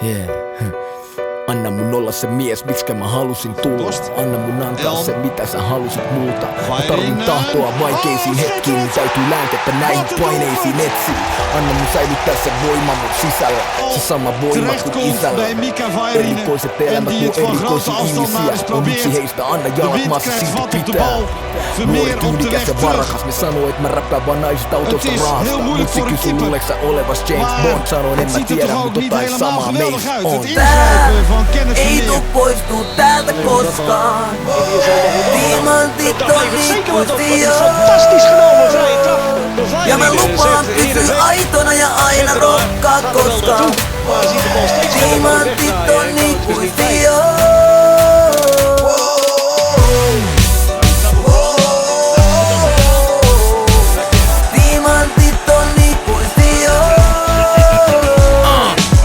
Yeah. Anna mun olla se mies, miksikä mä halusin tulla. Anna mun antaa se, mitä sä halusit multa. Mä tarvin tahtoa vaikeisiin hetkiin, mun täytyy lääkettä näihin paineisiin etsiin. Anna mun säilyttää se voima mun sisällä, se sama voima kuin isällä. Erikoiset elämät, mun erikoisia ihmisiä. On yksi heistä, anna jalat maassa silti pitää. Nuori, tyylikäs ja varakas, ne sanoo, et mä räppään vaan naisista autosta rahasta. Mut se kysyi luuleeks sä olevas James Bond. Sanoin en mä tiedä, mut jotain samaa meistä on. Ei tuu poistuu täältä koskaan. Diamantit on ikuisia. Ja mä lupaan pysyä aitona ja aina rokkaa koskaan. Diamantit on ikuisia. Diamantit on ikuisia.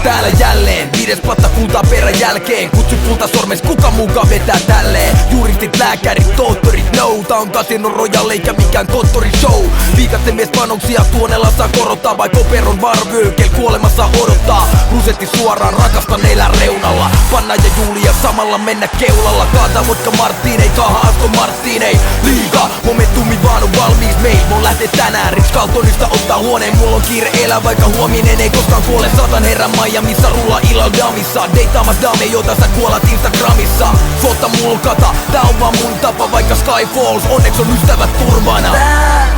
Täällä jälleen viides patta kultaa perän jälkeen. Kutsu kulta sormes, kuka mukaan vetää tälleen. Juristit, lääkärit, tohtorit, no. Tää on Casino Royale eikä mikään konttorishow. Viikasten mies panoksia tuonella saa korottaa. Vai koperon varvyökel kuolemassa odottaa. Rusetti suoraan rakastaneilla reunalla. Panna ja Julia samalla mennä keulalla. Kaata vodka Martinei, kaaha Aston Martinei. Liiga, momentumi vaan on valmiis meil. Mun lähtee tänään Ritz Carltonista ottaa huoneen. Mulla on kiire elää vaikka huominen ei koskaan kuole. Satan herran Miamiissa rulla illalla damissa. Deitaamas dame, jota sä kuolat Instagramissa. Suotta mulkata, tää on vaan mun tapa vaikka Sky Falls. Onneks on ystävät turvana. Tää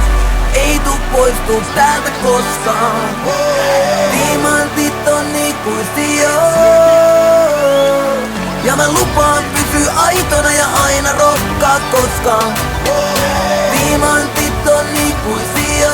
ei tuu poistuu täältä koskaan. Diamantit on ikuisia. Ja mä lupaan pysyä aitona ja aina rokkaa koskaan. Diamantit on ikuisia.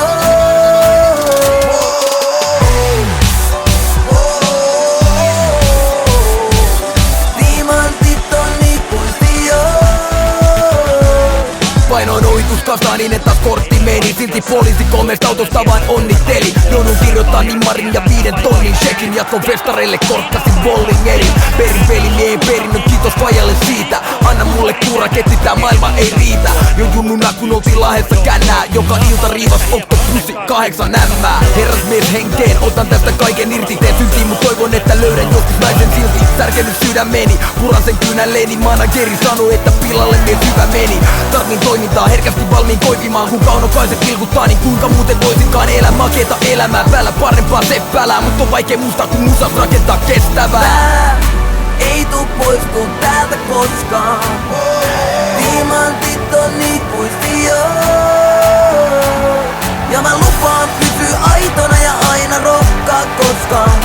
Painoin ohituskastaa niin et taas kortti meni. Silti poliisi 3 autosta vain onnitteli. Joudun kirjoittaa nimmarin ja 5 tonnin shekin. Jatkon festareille korkkasin bowlingerin. Perin pelimiehen perinnön, kiitos fajalle siitä. Anna mulle kuuraketti, tää maailma ei riitä. Jo junnuna kun oltiin Lahdessa kännää. Joka ilta riivas oktopussi 8 ämmää. Herrasmies henkeen, otan tästä kaiken irti. Teen syntiin mut toivon että löydän joskus naisen silti. Särkenyt sydämeni, puran sen kynälleeni. Manageri sanoi että pilalle mies hyvä meni. Tarvin toimintaa herkästi valmiin koipimaan. Kun kaunokaiset kilkuttaa niin kuinka muuten voisinkaan elää makeeta elämää. Päällä parempaa seppälää, mut on vaikea muistaa kun musas rakentaa kestävää. Tää ei tuu poistuu täältä koskaan. Diamantit on ikuisia. Ja mä lupaan pysyä aitona ja aina rokkaa koskaan.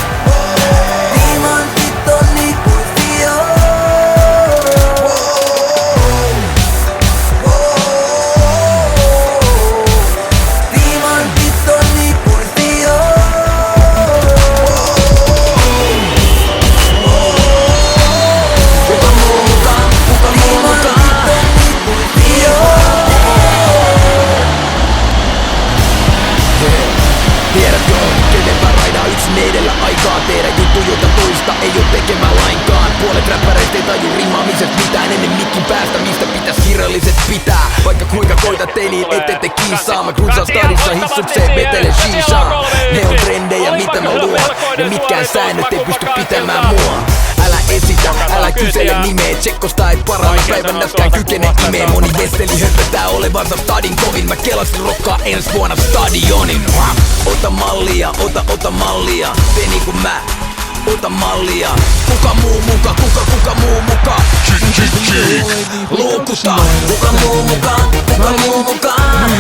Diamantit on ikuisia. Diamantit on ikuisia. Kuka muu mukaan, kuka muu mukaan. Tiedät jo, kenen mä raidaan yksin edellä aikaa. Tehdä juttu, jota toista ei oo tekemään lainkaan. Puolet räppäreistä ei taju rimaamisesta mitään. Ennen mikin päästä, mistä pitäis kirjalliset pitää. Vaikka kuinka koitat teiniin, ette kiisaa. Mä cruisaan stadissa hissukseen, vetele shishaa. Ne on trendejä, mitä mä luon. Ja mitkään säännöt ei pysty pitämään mua. Älä esitä, älä kysele nimeä. Tsekkosta ei parana, päivän näskään kykene imee. Moni vesteli höpötää olevansa stadin kovin. Mä kelasin rokkaa ensi vuonna stadionin. Ota mallia, ota mallia. Tee niinku mä, ota mallia. Kuka muu muka, kuka muu muka. Luukuta. Kuka muu mukaan, kuka muu mukaan.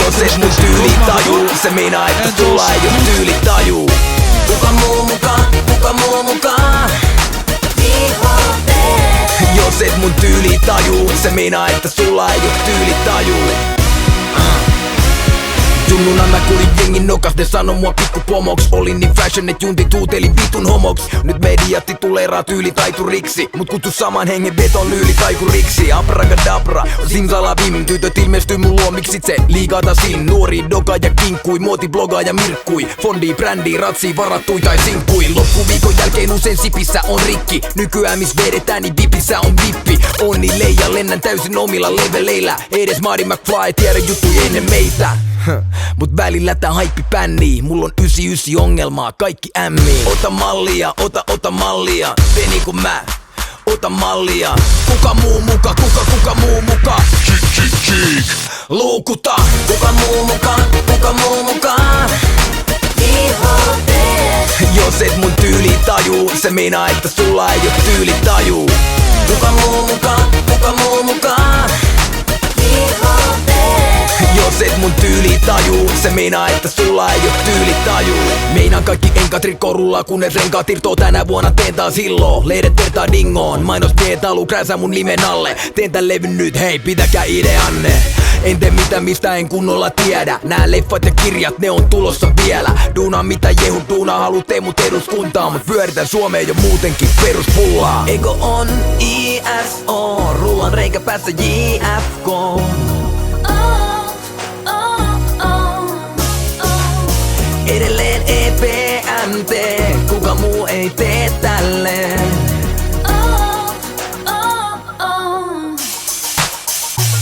Jos et mun tyyli tajuu, se meinaa että sulla ei oo tyyli tajuu. Kuka muu mukaan, kuka muu mukaan. Jos et mun tyyli tajuu, se meinaa että sulla ei oo tyyli tajuu. Junnuna mä kuulin jengin nokas, ne sano mua pikkupomoks. Olin niin fashion, et juntit huutelin vitun homoks. Nyt mediat tituleeraa tyylitaituriksi, mut kutsu saman hengen veton lyylitaikuriksi. Abracadabra, simsalabim, tytöt ilmestyy mun luo, miksit se liigatasin. Nuori doga ja kinkkui, muoti blogaa ja mirkkui. Fondi, brändi, ratsi, varattui tai sinkkui. Loppuviikon jälkeen usein sipissä on rikki. Nykyään mis vedetään niin vipissä on vippi. Onni leija, lennän täysin omilla leveleillä. Edes Marty McFly tiedä juttuja ennen meitä. mut välillä tää haippi pännii. Mulla on 99 ongelmaa, kaikki ämmii. Ota mallia, ota mallia, tee niinku mä. Ota mallia, kuka muu muka, kuka muu muka. Luukuta, kuka muu muka. Jos et mun tyyli tajuu, se meinaa, että sulla ei oo tyylitaju. Kuka muu muka. Jos et mun tyyli tajuu, se meinaa, että sulla ei oo tyylitaju. Meinaan kaikki enkat rikkoo rullaa, kunnes renkaat irtoo. Tänä vuonna teen taas hilloo, lehdet vertaa dingoon. Mainos pietalu krääsää mun nimen alle. Teen tän levyn nyt, hei pitäkää ideanne. En tee mitään mistä en kunnolla tiedä. Nää leffat ja kirjat, ne on tulossa vielä. Duunaa mitä jehu, duunaa halu tee mut eduskuntaa. Mut pyöritän Suomeen jo muutenkin peruspullaa. Ego on ISO, rullan reikä päässä JFK. Edelleen EPMT, kuka muu ei tee tälleen.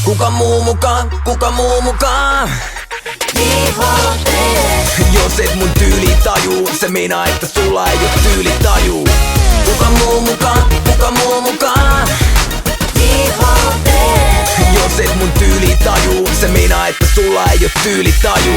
Kuka muu mukaan? Jos et mun tyyli tajuu, se meinaa, että sulla ei oo tyylitaju. Kuka muu mukaan? Jos et mun tyyli tajuu, se meinaa, että sulla ei oo tyylitaju.